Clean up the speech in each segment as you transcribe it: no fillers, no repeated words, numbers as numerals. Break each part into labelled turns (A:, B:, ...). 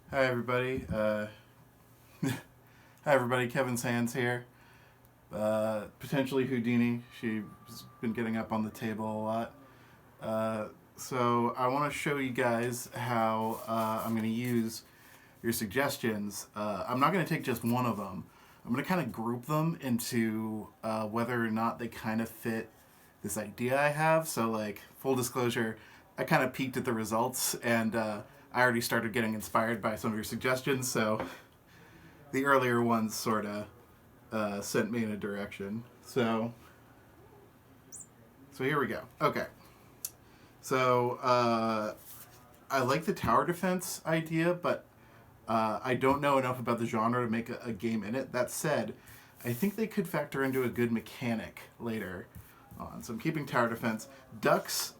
A: Hi everybody. Hi everybody. Kevin Sands here. Potentially Houdini. She's been getting up on the table a lot. So I want to show you guys how I'm going to use your suggestions. I'm not going to take just one of them. I'm going to kind of group them into whether or not they kind of fit this idea I have. So, like, full disclosure, I kind of peeked at the results and I already started getting inspired by some of your suggestions. So, the earlier ones sort of sent me in a direction. So here we go. Okay. So, I like the tower defense idea, but I don't know enough about the genre to make a game in it. That said, I think they could factor into a good mechanic later on. So I'm keeping tower defense. Ducks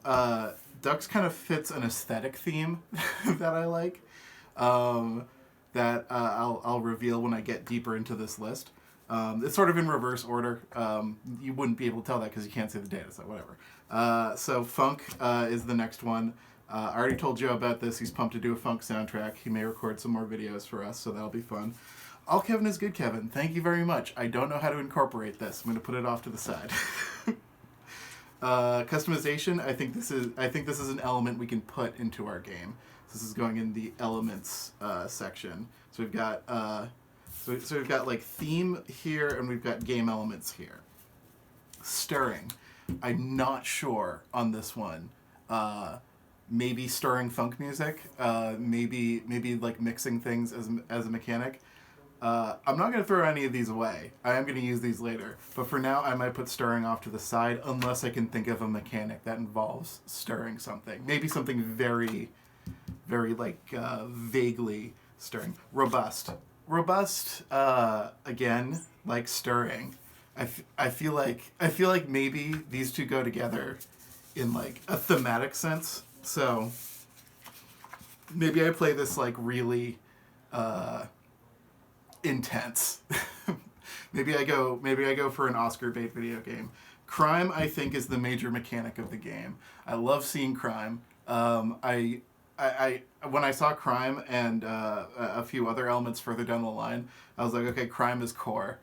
A: kind of fits an aesthetic theme that I like. Um, that I'll reveal when I get deeper into this list. It's sort of in reverse order. You wouldn't be able to tell that because you can't see the data, so whatever. So funk is the next one. I already told Joe about this. He's pumped to do a funk soundtrack. He may record some more videos for us, so that'll be fun. All Kevin is good, Kevin. Thank you very much. I don't know how to incorporate this. I'm going to put it off to the side. Customization. I think this is an element we can put into our game. This is going in the elements section. So we've got so we've got like theme here, and we've got game elements here. Stirring. I'm not sure on this one. Maybe stirring funk music. Maybe like mixing things as a mechanic. I'm not going to throw any of these away. I am going to use these later. But for now, I might put stirring off to the side unless I can think of a mechanic that involves stirring something. Maybe something very, very like vaguely stirring. Robust. Robust, again, like stirring. I feel like maybe these two go together in like a thematic sense. So maybe I play this like really intense. maybe I go for an Oscar bait video game. Crime, I think, is the major mechanic of the game. I love seeing crime. I when I saw crime and a few other elements further down the line, I was like, okay, crime is core.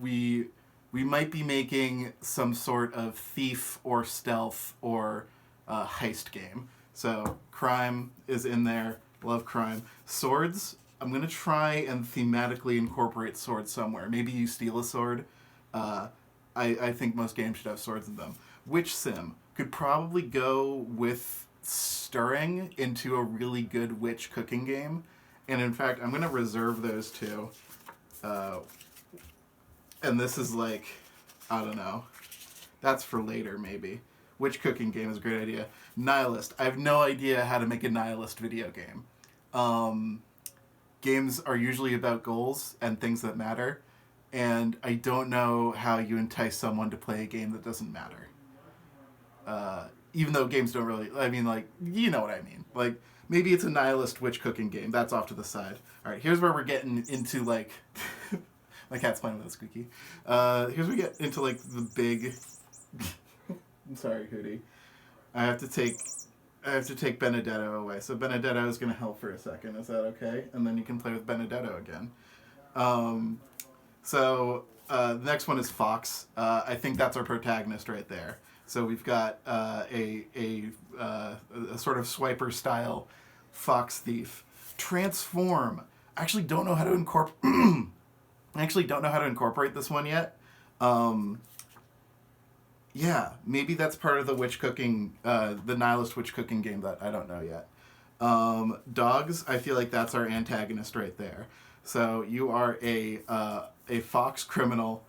A: We might be making some sort of thief or stealth or heist game. So crime is in there. Love crime. Swords. I'm gonna try and thematically incorporate swords somewhere. Maybe you steal a sword. I think most games should have swords in them. Witch sim could probably go with stirring into a really good witch cooking game. And in fact, I'm gonna reserve those two. And this is like, I don't know. That's for later, maybe. Witch cooking game is a great idea. Nihilist. I have no idea how to make a nihilist video game. Games are usually about goals and things that matter, and I don't know how you entice someone to play a game that doesn't matter. Even though games don't really, I mean, like, you know what I mean. Like, maybe it's a nihilist witch cooking game. That's off to the side. All right, here's where we're getting into, like, my cat's playing with a squeaky. Here's where we get into, like, the big, I'm sorry, Hootie. I have to take Benedetto away. So Benedetto is going to help for a second. Is that okay? And then you can play with Benedetto again. The next one is Fox. I think that's our protagonist right there. So we've got a sort of swiper style fox thief. Transform. I actually don't know how to incorporate this one yet. Yeah, maybe that's part of the witch cooking, the nihilist witch cooking game that I don't know yet. Dogs, I feel like that's our antagonist right there. So you are a fox criminal,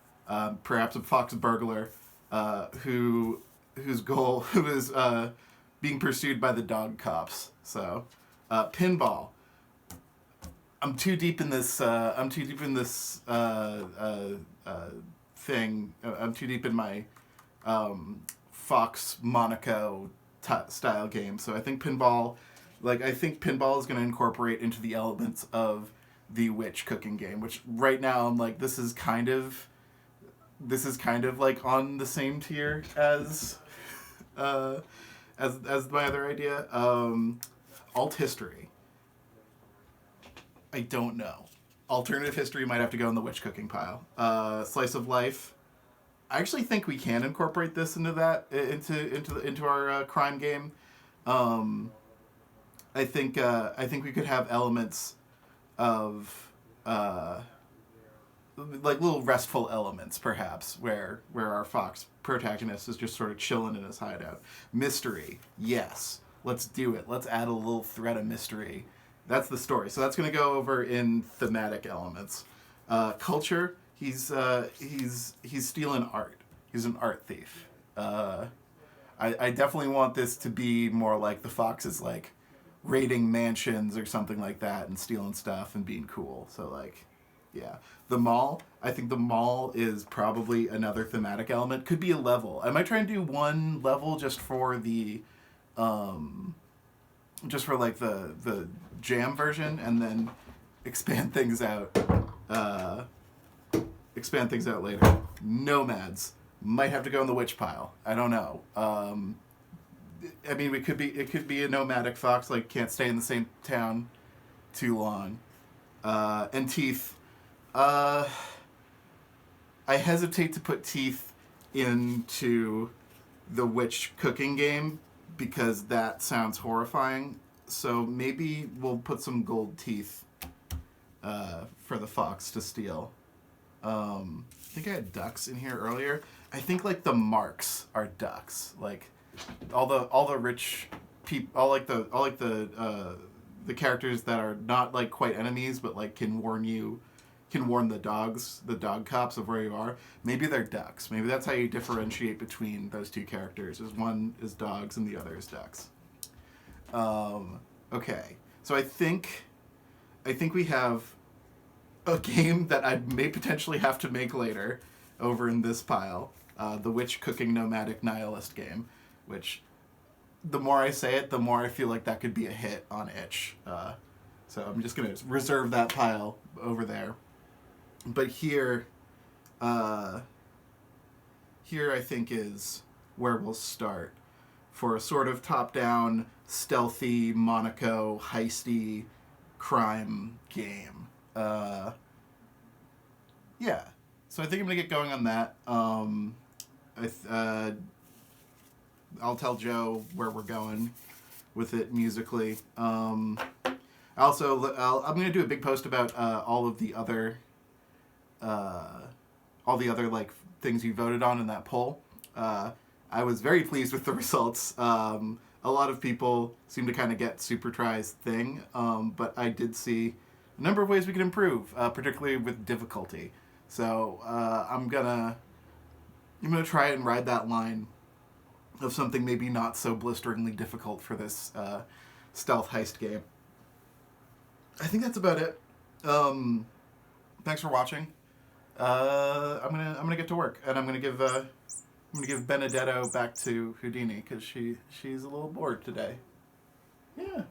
A: perhaps a fox burglar, who is being pursued by the dog cops. So, pinball. I'm too deep in this. Thing. I'm too deep in my Fox Monaco style game. So I think pinball is going to incorporate into the elements of the witch cooking game, which right now I'm like, this is kind of like on the same tier as my other idea. Alt history. I don't know. Alternative history might have to go in the witch cooking pile. Slice of life. I actually think we can incorporate this into that into our crime game. Um, I think we could have elements of like little restful elements, perhaps, where our fox protagonist is just sort of chilling in his hideout. Mystery, yes, let's do it. Let's add a little thread of mystery. That's the story. So that's going to go over in thematic elements. Culture, he's stealing art. He's an art thief. I definitely want this to be more like the fox is like raiding mansions or something like that and stealing stuff and being cool. So like, yeah. The mall, I think the mall is probably another thematic element. Could be a level. I might try and do one level just for the just for like the jam version, and then expand things out later. Nomads might have to go in the witch pile. I don't know. I mean, it could be a nomadic fox, like can't stay in the same town too long. And teeth. I hesitate to put teeth into the witch cooking game because that sounds horrifying. So maybe we'll put some gold teeth for the fox to steal. I think I had ducks in here earlier. I think like the marks are ducks. Like all the rich people, all like the characters that are not like quite enemies, but like can warn the dog cops of where you are. Maybe they're ducks. Maybe that's how you differentiate between those two characters. Is one is dogs and the other is ducks. Okay, so I think we have a game that I may potentially have to make later over in this pile. The Witch Cooking Nomadic Nihilist game, which the more I say it, the more I feel like that could be a hit on itch. So I'm just going to reserve that pile over there. But here I think is where we'll start for a sort of top-down, stealthy, Monaco, heisty crime game. Yeah. So I think I'm going to get going on that. I'll tell Joe where we're going with it musically. I'm going to do a big post about all the other like things you voted on in that poll. I was very pleased with the results. A lot of people seem to kind of get Super Try's thing, but I did see a number of ways we could improve, particularly with difficulty. So I'm gonna try and ride that line of something maybe not so blisteringly difficult for this stealth heist game. I think that's about it. Thanks for watching. I'm gonna get to work, and I'm gonna give Benedetto back to Houdini because she's a little bored today. Yeah.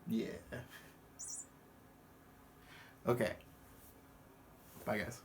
A: Yeah. Okay. Bye, guys.